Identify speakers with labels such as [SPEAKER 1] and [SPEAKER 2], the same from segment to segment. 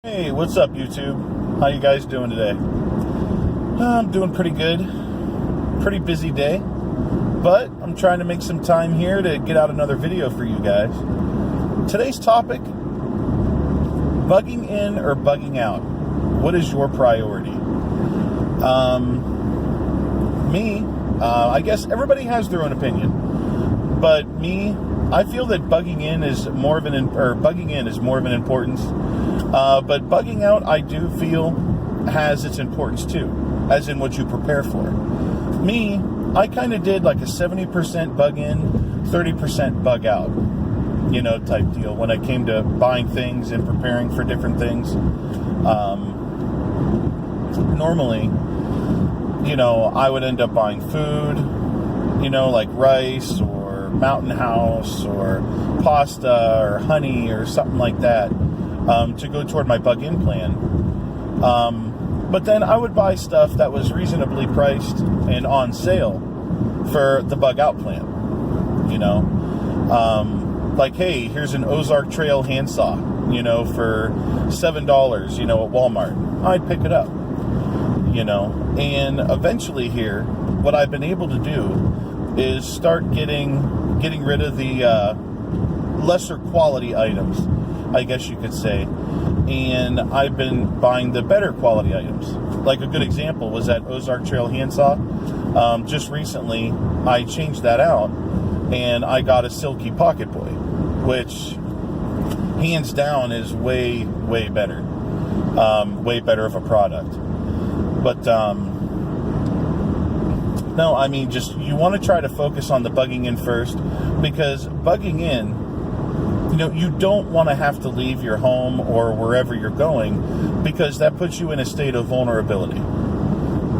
[SPEAKER 1] Hey, what's up, YouTube? How you guys doing today? I'm doing pretty good. Pretty busy day, but I'm trying to make some time here to get out another video for you guys. Today's topic, bugging in or bugging out. What is your priority? I guess everybody has their own opinion, but I feel that bugging in is more of an importance. But bugging out, I do feel, has its importance too, as in what you prepare for. I kind of did like a 70% bug in, 30% bug out, type deal when it came to buying things and preparing for different things. Normally, I would end up buying food, like rice or Mountain House or pasta or honey or something like that. To go toward my bug-in plan. But then I would buy stuff that was reasonably priced and on sale for the bug-out plan. Like, hey, here's an Ozark Trail handsaw, for $7, at Walmart. I'd pick it up, And eventually here, what I've been able to do is start getting rid of the lesser quality items, I guess you could say, and I've been buying the better quality items. Like a good example was that Ozark Trail handsaw. Just recently, I changed that out, and I got a Silky Pocket Boy, which hands down is way, way better. Way better of a product. But, no, just you want to try to focus on the bugging in first, because bugging in, you don't want to have to leave your home or wherever you're going, because that puts you in a state of vulnerability.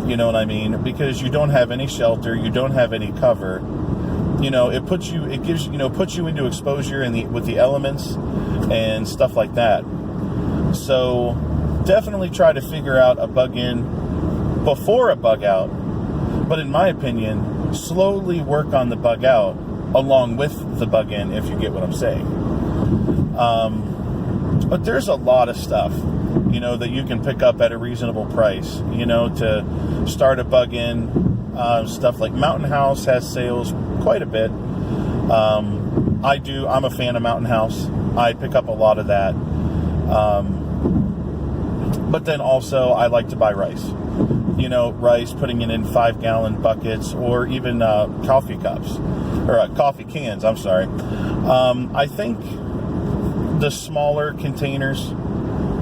[SPEAKER 1] You know what I mean? Because you don't have any shelter, you don't have any cover. It puts you into exposure with the elements and stuff like that. So definitely try to figure out a bug in before a bug out. But in my opinion, slowly work on the bug out along with the bug in, if you get what I'm saying. But there's a lot of stuff, that you can pick up at a reasonable price, to start a bug in. Stuff like Mountain House has sales quite a bit. I'm a fan of Mountain House. I pick up a lot of that. But then also I like to buy rice. Rice, putting it in 5-gallon buckets, or even coffee cups, or coffee cans, I'm sorry. I think the smaller containers,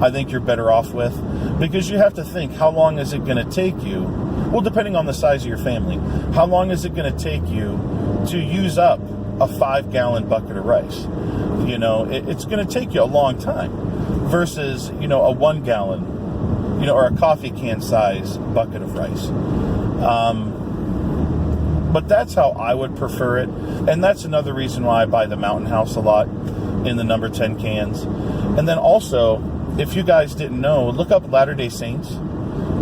[SPEAKER 1] I think you're better off with, because you have to think, how long is it going to take you? Well, depending on the size of your family, how long is it going to take you to use up a 5-gallon bucket of rice? It's going to take you a long time versus, a 1-gallon, or a coffee can size bucket of rice. But that's how I would prefer it. And that's another reason why I buy the Mountain House a lot in the number 10 cans. And then also, if you guys didn't know, look up Latter-day Saints.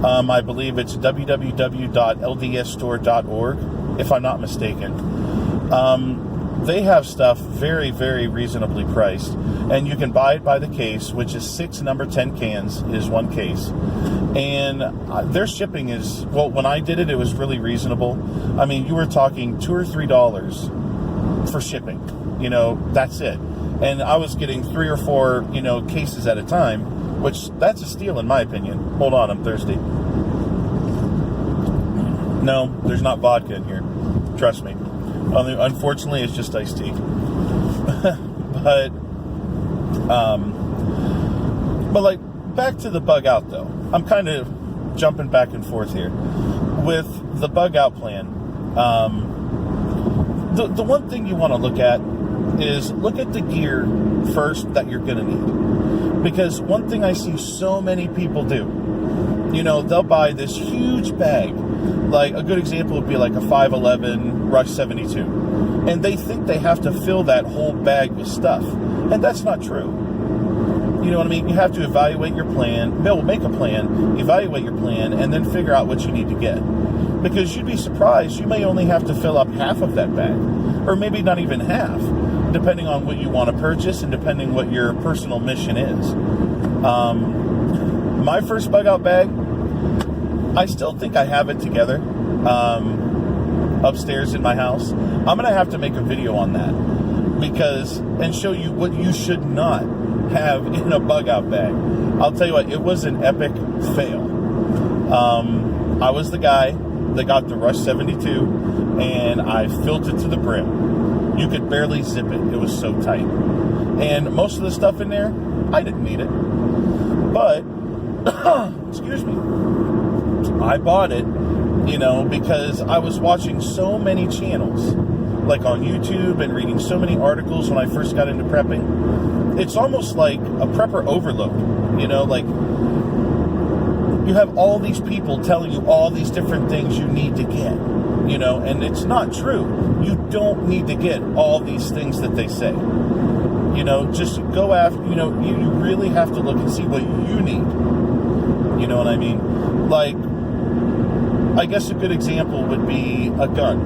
[SPEAKER 1] I believe it's www.ldsstore.org, if I'm not mistaken. They have stuff very, very reasonably priced, and you can buy it by the case, which is 6 number 10 cans is one case. And their shipping is, well, when I did it, it was really reasonable. You were talking $2 or $3 for shipping. That's it. And I was getting 3 or 4, cases at a time, which that's a steal in my opinion. Hold on, I'm thirsty. No, there's not vodka in here. Trust me. Unfortunately, it's just iced tea. But like, back to the bug out though. I'm kind of jumping back and forth here. With the bug out plan, the one thing you want to look at is look at the gear first that you're going to need. Because one thing I see so many people do, they'll buy this huge bag. Like a good example would be like a 511 Rush 72. And they think they have to fill that whole bag with stuff. And that's not true. You know what I mean? You have to evaluate your plan. Make a plan, evaluate your plan, and then figure out what you need to get. Because you'd be surprised, you may only have to fill up half of that bag. Or maybe not even half. depending on what you want to purchase and depending what your personal mission is. my first bug out bag, I still think I have it together upstairs in my house. I'm going to have to make a video on that and show you what you should not have in a bug out bag. I'll tell you what, it was an epic fail. I was the guy that got the Rush 72 and I filled it to the brim. You could barely zip it. It was so tight. And most of the stuff in there, I didn't need it. But, excuse me, I bought it, because I was watching so many channels, like on YouTube, and reading so many articles when I first got into prepping. It's almost like a prepper overload, like you have all these people telling you all these different things you need to get, and it's not true. You don't need to get all these things that they say. Just go after, you really have to look and see what you need. You know what I mean? Like, I guess a good example would be a gun,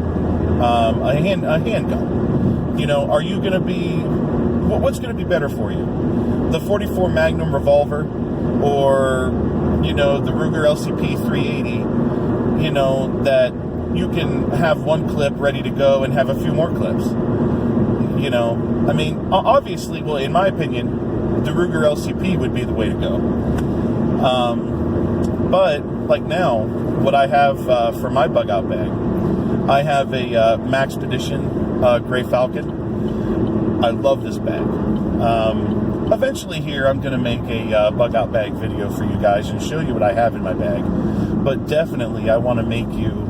[SPEAKER 1] a handgun. Are you going to be, what's going to be better for you? The 44 Magnum revolver or, the Ruger LCP 380, that you can have one clip ready to go and have a few more clips. Obviously, well, in my opinion, the Ruger LCP would be the way to go. But, like now, what I have for my bug out bag, I have a Maxpedition Gray Falcon. I love this bag. Eventually here, I'm going to make a bug out bag video for you guys and show you what I have in my bag. But definitely, I want to make you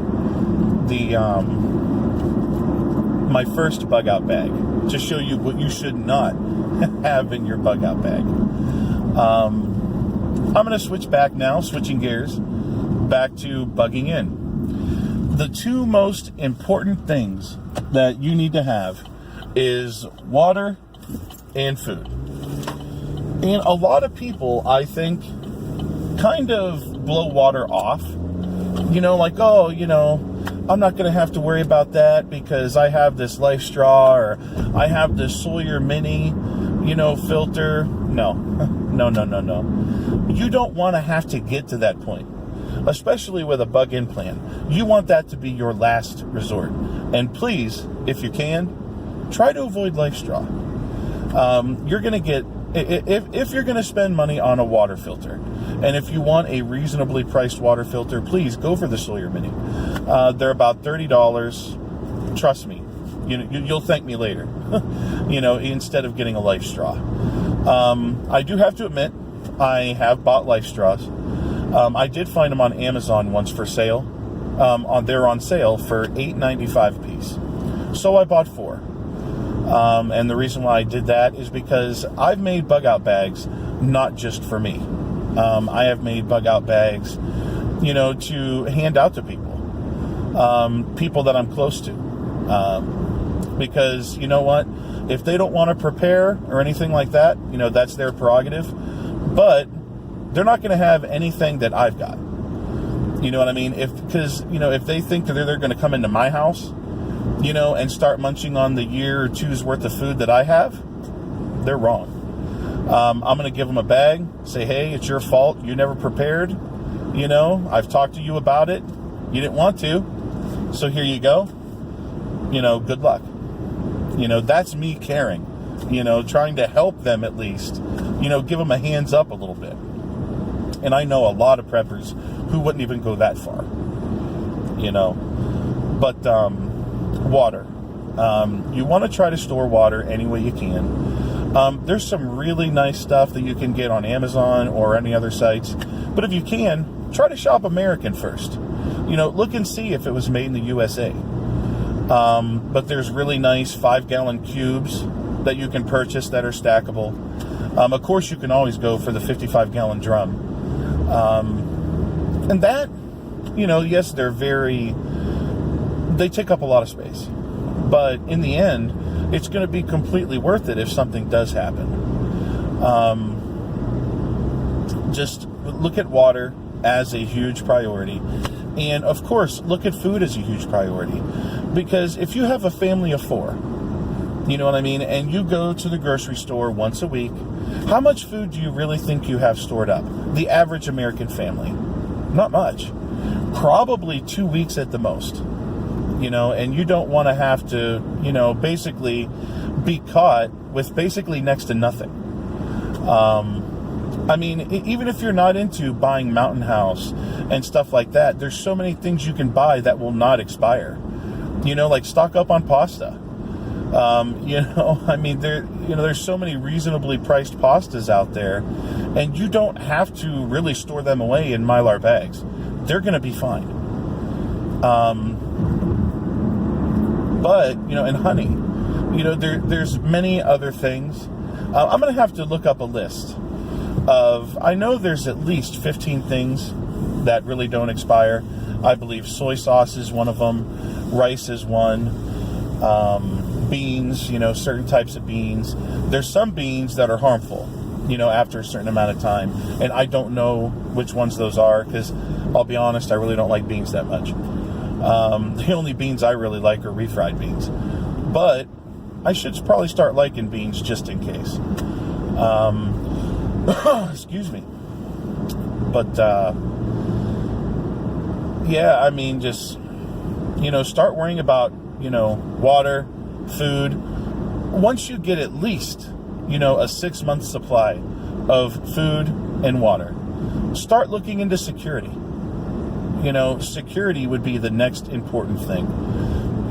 [SPEAKER 1] my first bug out bag to show you what you should not have in your bug out bag. I'm going to switch back now, switching gears, back to bugging in. The two most important things that you need to have is water and food. And a lot of people, I think, kind of blow water off. Like, oh, I'm not going to have to worry about that because I have this Life Straw or I have this Sawyer Mini, filter. No. You don't want to have to get to that point, especially with a bug-in plan. You want that to be your last resort. And please, if you can, try to avoid Life Straw. You're going to get, if you're going to spend money on a water filter, and if you want a reasonably priced water filter, please go for the Sawyer Mini. They're about $30. Trust me, you'll thank me later. Instead of getting a Life Straw. I do have to admit, I have bought Life Straws. I did find them on Amazon once for sale. They're on sale for $8.95 a piece. So I bought 4. And the reason why I did that is because I've made bug out bags not just for me. I have made bug out bags, to hand out to people. People that I'm close to. Because, you know what? If they don't want to prepare or anything like that, that's their prerogative. But they're not going to have anything that I've got. You know what I mean? If they think that they're going to come into my house, and start munching on the year or two's worth of food that I have, they're wrong. I'm going to give them a bag, say, hey, it's your fault. You never prepared. I've talked to you about it. You didn't want to. So here you go. Good luck. That's me caring, trying to help them at least, give them a hands up a little bit. And I know a lot of preppers who wouldn't even go that far, but, water. You want to try to store water any way you can. There's some really nice stuff that you can get on Amazon or any other sites. But if you can, try to shop American first. Look and see if it was made in the USA. But there's really nice 5-gallon cubes that you can purchase that are stackable. Of course, you can always go for the 55-gallon drum. And that, yes, they take up a lot of space. But in the end, it's going to be completely worth it if something does happen. Just look at water as a huge priority. And, of course, look at food as a huge priority. Because if you have a family of 4, You know what I mean? And you go to the grocery store once a week. How much food do you really think you have stored up? The average American family. Not much. Probably 2 weeks at the most. You know, and you don't want to have to, you know, basically be caught with basically next to nothing. I mean, even if you're not into buying Mountain House and stuff like that, there's so many things you can buy that will not expire. You know, like stock up on pasta. You know, I mean, there's so many reasonably priced pastas out there, and you don't have to really store them away in Mylar bags. They're going to be fine. But, you know, and honey, you know, there's many other things. I'm going to have to look up a list of, I know there's at least 15 things that really don't expire. I believe soy sauce is one of them. Rice is one. Beans, you know, certain types of beans. There's some beans that are harmful, you know, after a certain amount of time. And I don't know which ones those are, because I'll be honest, I really don't like beans that much. The only beans I really like are refried beans. But I should probably start liking beans just in case. Excuse me. But, yeah, I mean, just, you know, start worrying about, you know, water, food. Once you get at least, you know, a 6-month supply of food and water, start looking into security. You know, security would be the next important thing.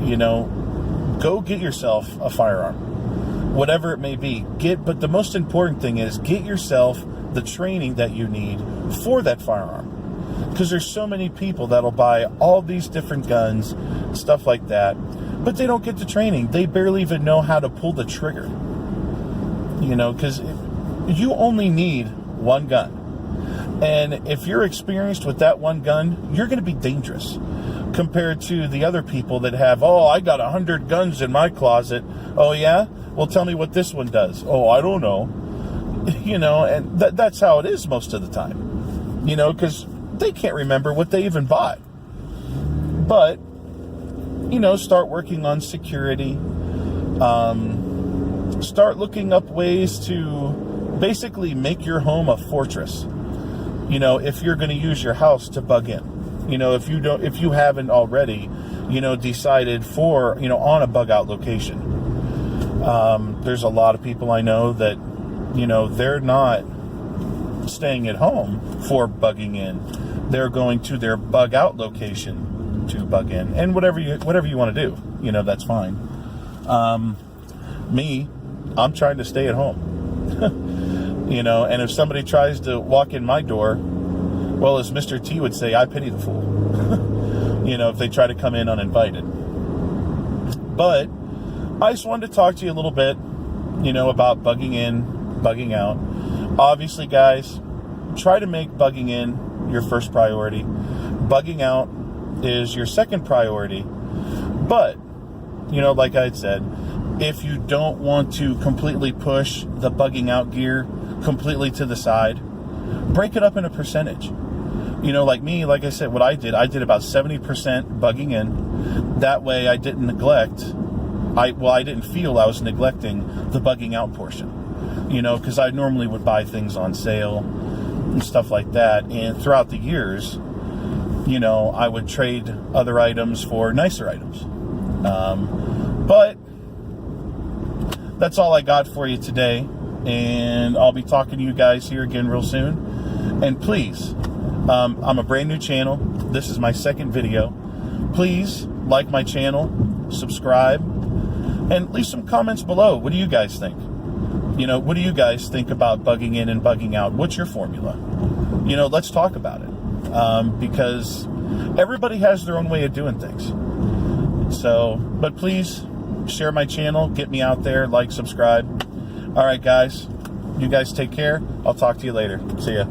[SPEAKER 1] You know, go get yourself a firearm, whatever it may be. But the most important thing is get yourself the training that you need for that firearm. Because there's so many people that'll buy all these different guns, stuff like that, but they don't get the training. They barely even know how to pull the trigger. You know, because you only need one gun. And if you're experienced with that one gun, you're going to be dangerous compared to the other people that have, oh, I got 100 guns in my closet. Oh, yeah? Well, tell me what this one does. Oh, I don't know. You know, and that's how it is most of the time. You know, because they can't remember what they even bought. But, you know, start working on security. Start looking up ways to basically make your home a fortress. You know, if you're going to use your house to bug in, you know, if you haven't already, you know, decided for, you know, on a bug out location. There's a lot of people I know that, you know, they're not staying at home for bugging in. They're going to their bug out location to bug in, and whatever you want to do, you know, that's fine. Me, I'm trying to stay at home. You know, and if somebody tries to walk in my door, well, as Mr. T would say, I pity the fool. You know, if they try to come in uninvited. But I just wanted to talk to you a little bit, you know, about bugging in, bugging out. Obviously, guys, try to make bugging in your first priority. Bugging out is your second priority. But, you know, like I had said, if you don't want to completely push the bugging out gear completely to the side, break it up in a percentage. You know, like me, like I said, what I did about 70% bugging in. That way I didn't neglect, I didn't feel I was neglecting the bugging out portion. You know, because I normally would buy things on sale and stuff like that. And throughout the years, you know, I would trade other items for nicer items. But that's all I got for you today. And I'll be talking to you guys here again real soon. And please, I'm a brand new channel. This is my second video. Please like my channel, subscribe, and leave some comments below. What do you guys think? You know, what do you guys think about bugging in and bugging out? What's your formula? You know, let's talk about it. Because everybody has their own way of doing things. So, but please share my channel, get me out there, like, subscribe. All right, guys, you guys take care. I'll talk to you later. See ya.